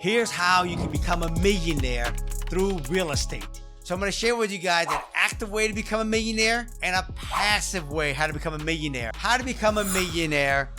Here's how you can become a millionaire through real estate. So I'm going to share with you guys an active way to become a millionaire and a passive way how to become a millionaire. How to become a millionaire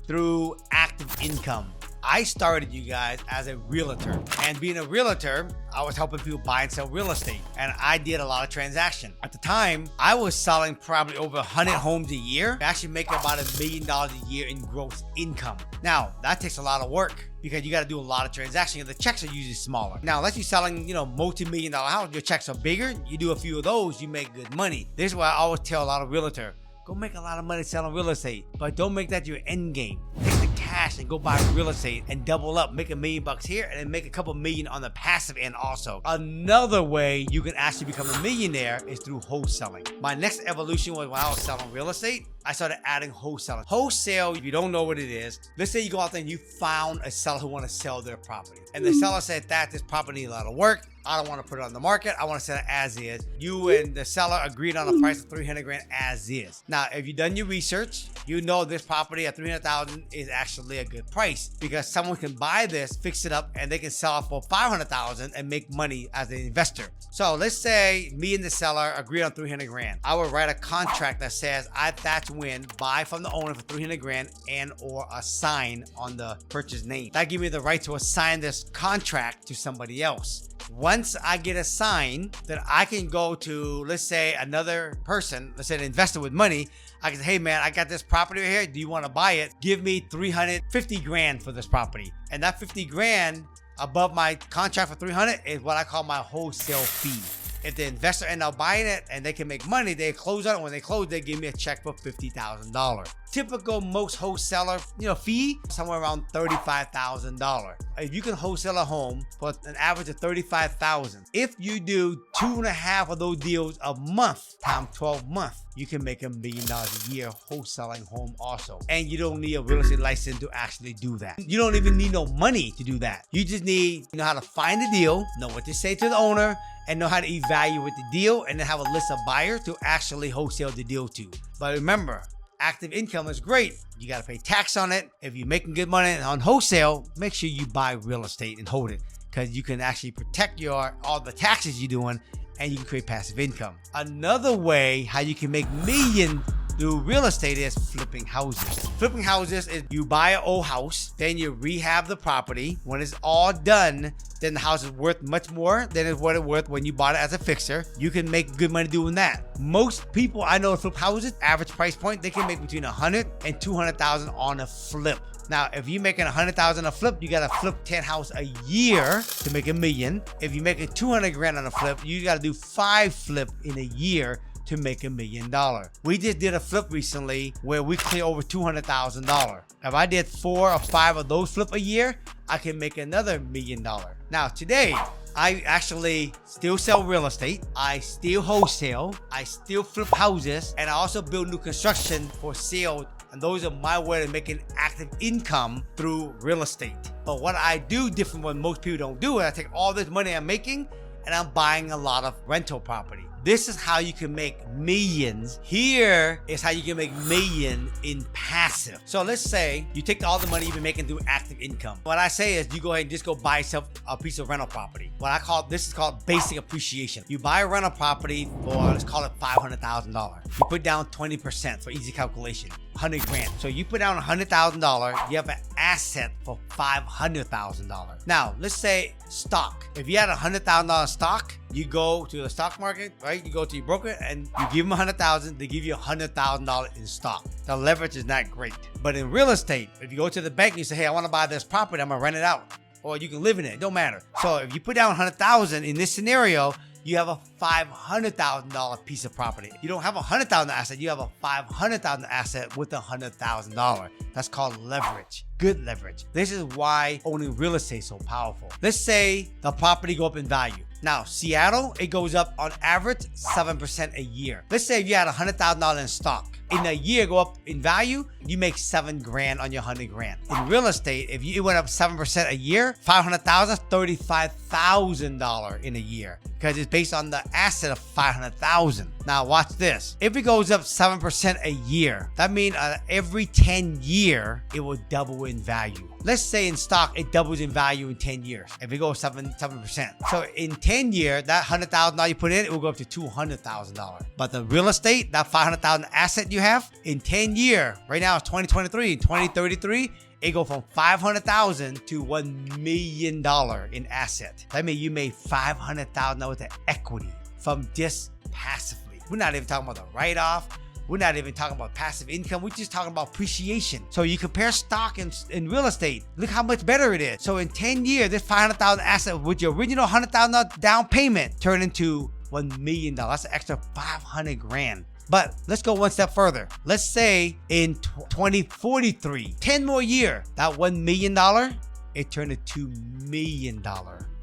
through active income. I started, you guys, as a realtor, and being a realtor, I was helping people buy and sell real estate, and I did a lot of transactions. At the time, I was selling probably over 100 homes a year, actually making about $1 million a year in gross income. Now, that takes a lot of work because you got to do a lot of transactions. The checks are usually smaller. Now, unless you're selling, multi-million dollar house, your checks are bigger. You do a few of those, you make good money. This is why I always tell a lot of realtors, go make a lot of money selling real estate, but don't make that your end game. Take the cash and go buy real estate and double up, make $1 million here and then make a couple million on the passive end also. Another way you can actually become a millionaire is through wholesaling. My next evolution was when I was selling real estate, I started adding wholesaling. Wholesale, if you don't know what it is, let's say you go out there and you found a seller who want to sell their property. And the seller said that this property needs a lot of work. I don't want to put it on the market. I want to sell it as is. You and the seller agreed on a price of $300,000 as is. Now, if you've done your research, you know this property at $300,000 is actually a good price because someone can buy this, fix it up, and they can sell it for $500,000 and make money as an investor. So let's say me and the seller agree on $300,000. I would write a contract that says I, Thach Nguyen, buy from the owner for $300,000 and or a sign on the purchase name. That gives me the right to assign this contract to somebody else. Once I get a sign, then I can go to, let's say, another person, let's say an investor with money. I can say, hey man, I got this property right here. Do you want to buy it? Give me $350,000 for this property. And that $50,000 above my contract for $300,000 is what I call my wholesale fee. If the investor ends up buying it and they can make money, they close on it. When they close, they give me a check for $50,000. Typical most wholesaler, fee, somewhere around $35,000. If you can wholesale a home for an average of $35,000, if you do 2.5 of those deals a month, times 12 months, you can make $1 million a year wholesaling home also. And you don't need a real estate license to actually do that. You don't even need no money to do that. You just need to know how to find the deal, know what to say to the owner, and know how to evaluate the deal, and then have a list of buyers to actually wholesale the deal to. But remember, active income is great. You got to pay tax on it. If you're making good money on wholesale, make sure you buy real estate and hold it, because you can actually protect all the taxes you're doing, and you can create passive income. Another way how you can make millions through real estate is flipping houses. Flipping houses is you buy an old house, then you rehab the property. When it's all done, then the house is worth much more than what it's worth when you bought it as a fixer. You can make good money doing that. Most people I know flip houses, average price point, they can make between $100,000 and $200,000 on a flip. Now, if you're making $100,000 a flip, you gotta flip 10 houses a year to make $1 million. If you're making $200,000 on a flip, you gotta do 5 flips in a year to make $1 million. We just did a flip recently where we cleared over $200,000. If I did 4 or 5 of those flip a year, I can make another $1 million. Now today, I actually still sell real estate. I still wholesale. I still flip houses, and I also build new construction for sale. And those are my way of making active income through real estate. But what I do different what most people don't do is I take all this money I'm making and I'm buying a lot of rental property. This is how you can make millions. Here is how you can make millions in passive. So let's say you take all the money you've been making through active income. What I say is you go ahead and just go buy yourself a piece of rental property. This is called basic appreciation. You buy a rental property for, let's call it $500,000. You put down 20% for easy calculation, $100,000. So you put down $100,000, you have an asset for $500,000. Now, let's say stock. If you had $100,000 stock, you go to the stock market, right? You go to your broker and you give them $100,000, they give you $100,000 in stock. The leverage is not great. But in real estate, if you go to the bank and you say, hey, I want to buy this property, I'm gonna rent it out. Or you can live in it, don't matter. So if you put down $100,000 in this scenario, you have a $500,000 piece of property. You don't have a $100,000 asset, you have a $500,000 asset with $100,000. That's called leverage. Good leverage. This is why owning real estate is so powerful. Let's say the property go up in value. Now, Seattle, it goes up on average 7% a year. Let's say if you had $100,000 in stock. In a year go up in value, you make $7,000 on your $100,000. In real estate, if it went up 7% a year, $500,000, $35,000 in a year. because it's based on the asset of $500,000. Now watch this. If it goes up 7% a year, that means every 10 years, it will double in value. Let's say in stock, it doubles in value in 10 years. If it goes 7%. So in 10 years, that $100,000 you put in, it will go up to $200,000. But the real estate, that $500,000 asset you have, in 10 years, right now it's 2023, in 2033, it go from $500,000 to $1 million in asset. That means you made $500,000 worth of equity from just passively. We're not even talking about the write-off. We're not even talking about passive income. We're just talking about appreciation. So you compare stock and real estate. Look how much better it is. So in 10 years, this $500,000 asset with your original $100,000 down payment turned into $1 million. That's an extra $500,000. But let's go one step further. Let's say in 2043, 10 more years, that $1 million, it turned to $2 million.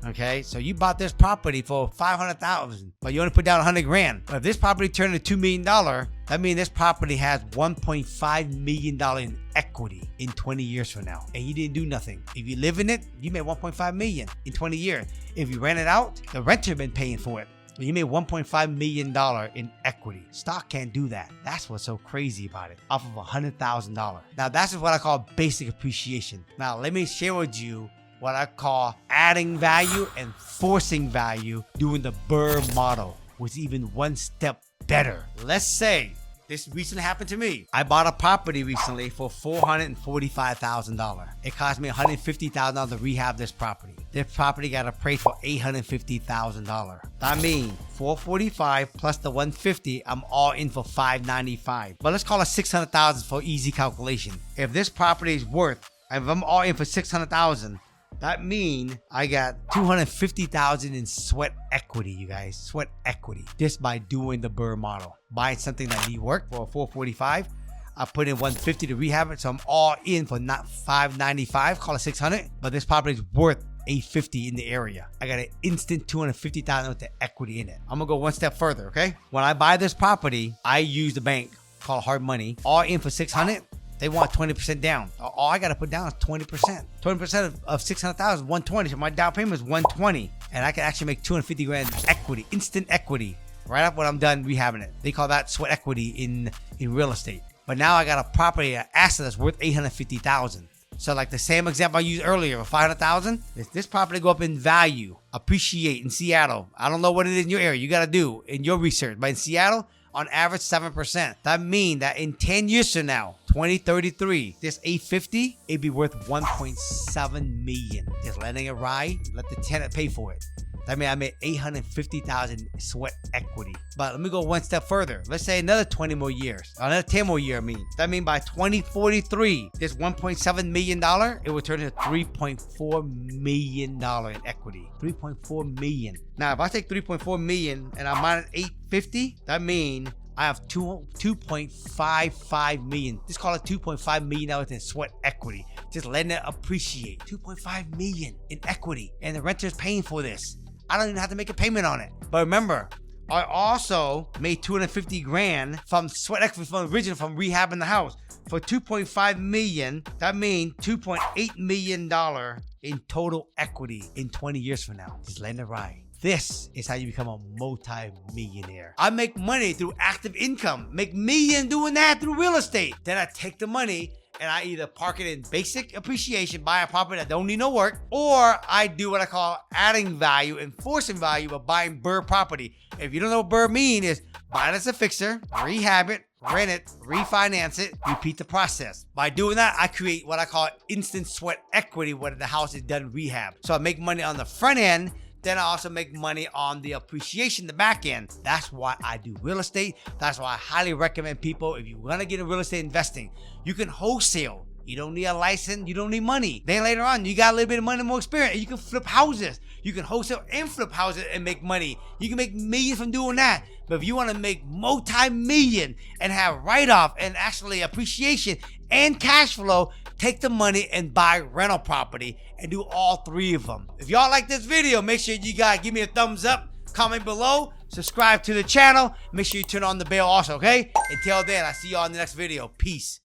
Okay, so you bought this property for $500,000, but you only put down $100,000. But if this property turned to $2 million, that means this property has $1.5 million in equity in 20 years from now, and you didn't do nothing. If you live in it, you made $1.5 million in 20 years. If you rent it out, the renter been paying for it. You made $1.5 million in equity. Stock can't do that. That's what's so crazy about it. Off of $100,000. Now that's what I call basic appreciation. Now let me share with you what I call adding value and forcing value doing the BRRRR model, which is even one step better. Let's say this recently happened to me. I bought a property recently for $445,000. It cost me $150,000 to rehab this property. This property got appraised for $850,000. That means $445 plus the $150, I'm all in for $595. But let's call it $600,000 for easy calculation. If this property is worth, if I'm all in for $600,000, that means I got $250,000 in sweat equity, you guys. Sweat equity. Just by doing the BRRRR model. Buying something that need work for $445. I put in $150 to rehab it, so I'm all in for not $595, call it $600. But this property is worth $850 in the area. I got an instant $250,000 with the equity in it. I'm gonna go one step further, okay? When I buy this property, I use the bank, called hard money, all in for $600. They want 20% down. All I gotta put down is 20%. 20% of $600,000 is $120. So my down payment is $120, and I can actually make $250,000 equity, instant equity, right up when I'm done rehabbing it. They call that sweat equity in real estate. But now I got a property, an asset that's worth $850,000. So like the same example I used earlier of $500,000, if this property go up in value, appreciate in Seattle. I don't know what it is in your area. You gotta do in your research, but in Seattle, on average 7%. That means that in 10 years from now, 2033, this $850, it'd be worth $1.7 million. Just letting it ride, let the tenant pay for it. That means I made $850,000 sweat equity. But let me go one step further. Let's say another 20 more years, another 10 more years. That means by 2043, this $1.7 million, it will turn into $3.4 million in equity. $3.4 million. Now, if I take $3.4 million and I minus $850, that means I have $2.55 million. Just call it $2.5 million in sweat equity. Just letting it appreciate. $2.5 million in equity. And the renter's paying for this. I don't even have to make a payment on it. But remember, I also made $250,000 from sweat equity from original, from rehabbing the house. For $2.5 million, that means $2.8 million in total equity in 20 years from now. Just letting it ride. This is how you become a multi-millionaire. I make money through active income. Make millions doing that through real estate. Then I take the money and I either park it in basic appreciation, buy a property that don't need no work, or I do what I call adding value and forcing value by buying BRRRR property. If you don't know what BRRRR mean, is buy it as a fixer, rehab it, rent it, refinance it, repeat the process. By doing that, I create what I call instant sweat equity when the house is done rehab. So I make money on the front end, then I also make money on the appreciation, the back end. That's why I do real estate. That's why I highly recommend people, if you want to get in real estate investing, you can wholesale. You don't need a license. You don't need money. Then later on, you got a little bit of money, more experience, and you can flip houses. You can wholesale and flip houses and make money. You can make millions from doing that. But if you want to make multi-million and have write-off and actually appreciation and cash flow, take the money and buy rental property and do all three of them. If y'all like this video, make sure you guys give me a thumbs up, comment below, subscribe to the channel. Make sure you turn on the bell also, okay? Until then, I'll see y'all in the next video. Peace.